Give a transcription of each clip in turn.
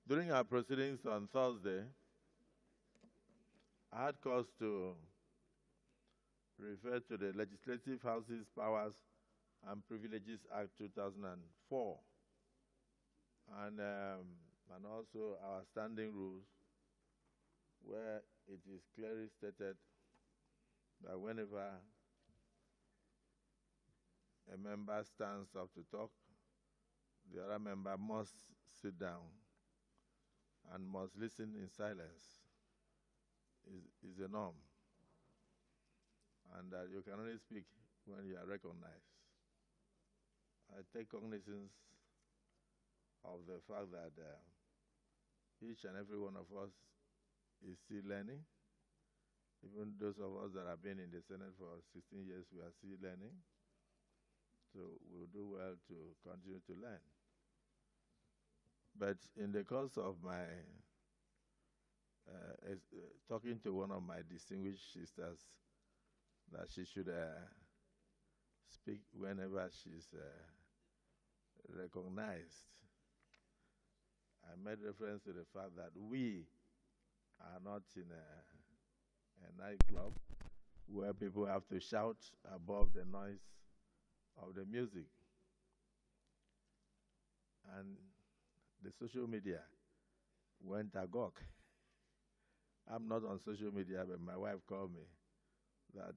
During our proceedings on Thursday, I had cause to refer to the Legislative House's Powers and Privileges Act 2004, and also our standing rules, where it is clearly stated that whenever a member stands up to talk, the other member must sit down and must listen in silence, is a norm, and that you can only speak when you are recognized. I take cognizance of the fact that each and every one of us is still learning. Even those of us that have been in the Senate for 16 years, we are still learning. So we'll do well to continue to learn. But in the course of my talking to one of my distinguished sisters that she should speak whenever she's recognized, I made reference to the fact that we are not in a nightclub where people have to shout above the noise of the music. And the social media went agog. I'm not on social media, but my wife called me that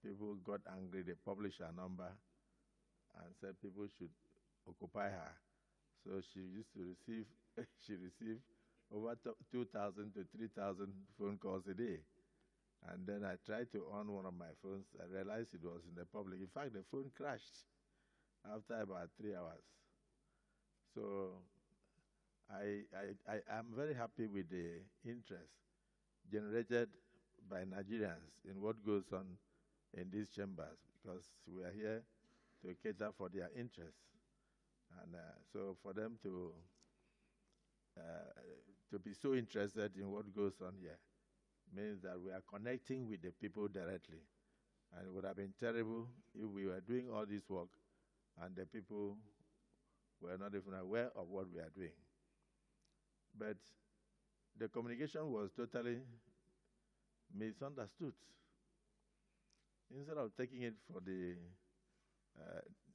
people got angry. They published her number and said people should occupy her. So she used to receive, she received over 2,000 to 3,000 phone calls a day. And then I tried to on one of my phones. I realized it was in the public. In fact, the phone crashed after about 3 hours. So I am very happy with the interest generated by Nigerians in what goes on in these chambers, because we are here to cater for their interests. And so for them to be so interested in what goes on here means that we are connecting with the people directly. And it would have been terrible if we were doing all this work and the people were not even aware of what we are doing. But the communication was totally misunderstood. Instead of taking it for the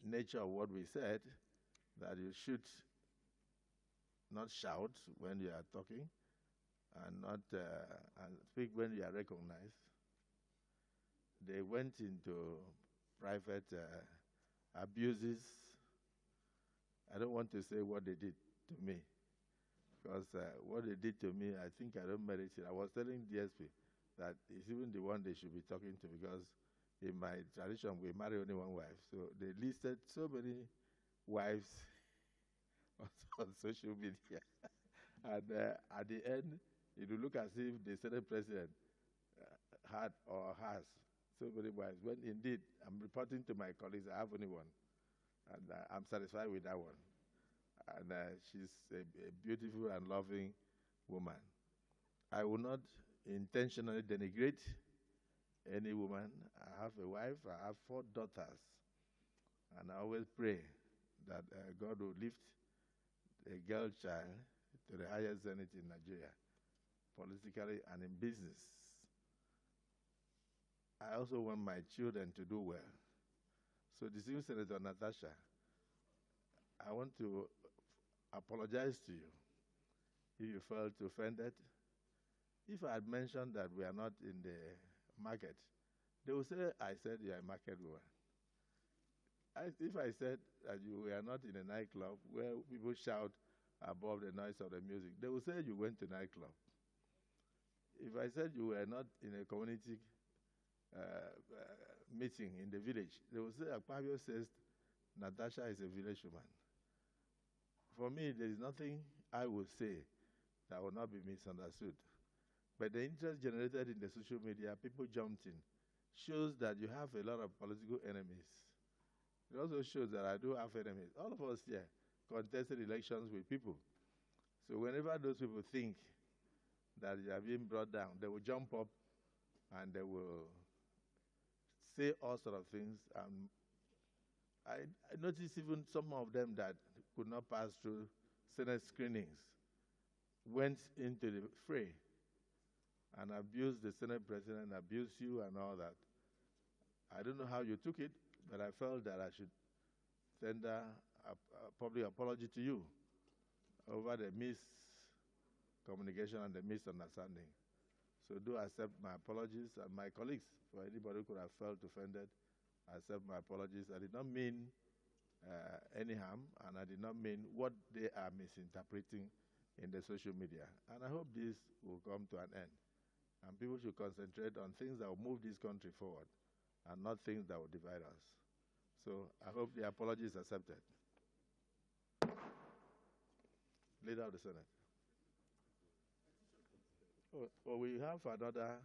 nature of what we said, that you should not shout when you are talking and not and speak when you are recognized, they went into private abuses. I don't want to say what they did to me, because what they did to me, I think I don't merit it. I was telling DSP that it's even the one they should be talking to, because in my tradition, we marry only one wife. So they listed so many wives on social media. And at the end, it will look as if the Senate president had or has so many wives. When indeed, I'm reporting to my colleagues, I have only one. And I'm satisfied with that one. And she's a beautiful and loving woman. I will not intentionally denigrate any woman. I have a wife, I have 4 daughters. And I always pray that God will lift a girl child to the highest zenith in Nigeria, politically and in business. I also want my children to do well. So, distinguished Senator Natasha, I want to apologize to you if you felt offended. If I had mentioned that we are not in the market, they will say I said you are a market woman. If I said that you were not in a nightclub where people shout above the noise of the music, they will say you went to nightclub. If I said you were not in a community meeting in the village, they will say Akpabio says Natasha is a village woman. For me, there is nothing I would say that will not be misunderstood. But the interest generated in the social media, people jumped in, shows that you have a lot of political enemies. It also shows that I do have enemies. All of us here contested elections with people. So whenever those people think that you are being brought down, they will jump up and they will say all sorts of things. I noticed even some of them that could not pass through Senate screenings went into the fray and abused the Senate President, abused you and all that. I don't know how you took it, but I felt that I should tender a public apology to you over the miscommunication and the misunderstanding. So do accept my apologies, and my colleagues, for anybody who could have felt offended, I accept my apologies. I did not mean any harm, and I did not mean what they are misinterpreting in the social media. And I hope this will come to an end. And people should concentrate on things that will move this country forward and not things that will divide us. So I hope the apology is accepted. Leader of the Senate. Oh, we have another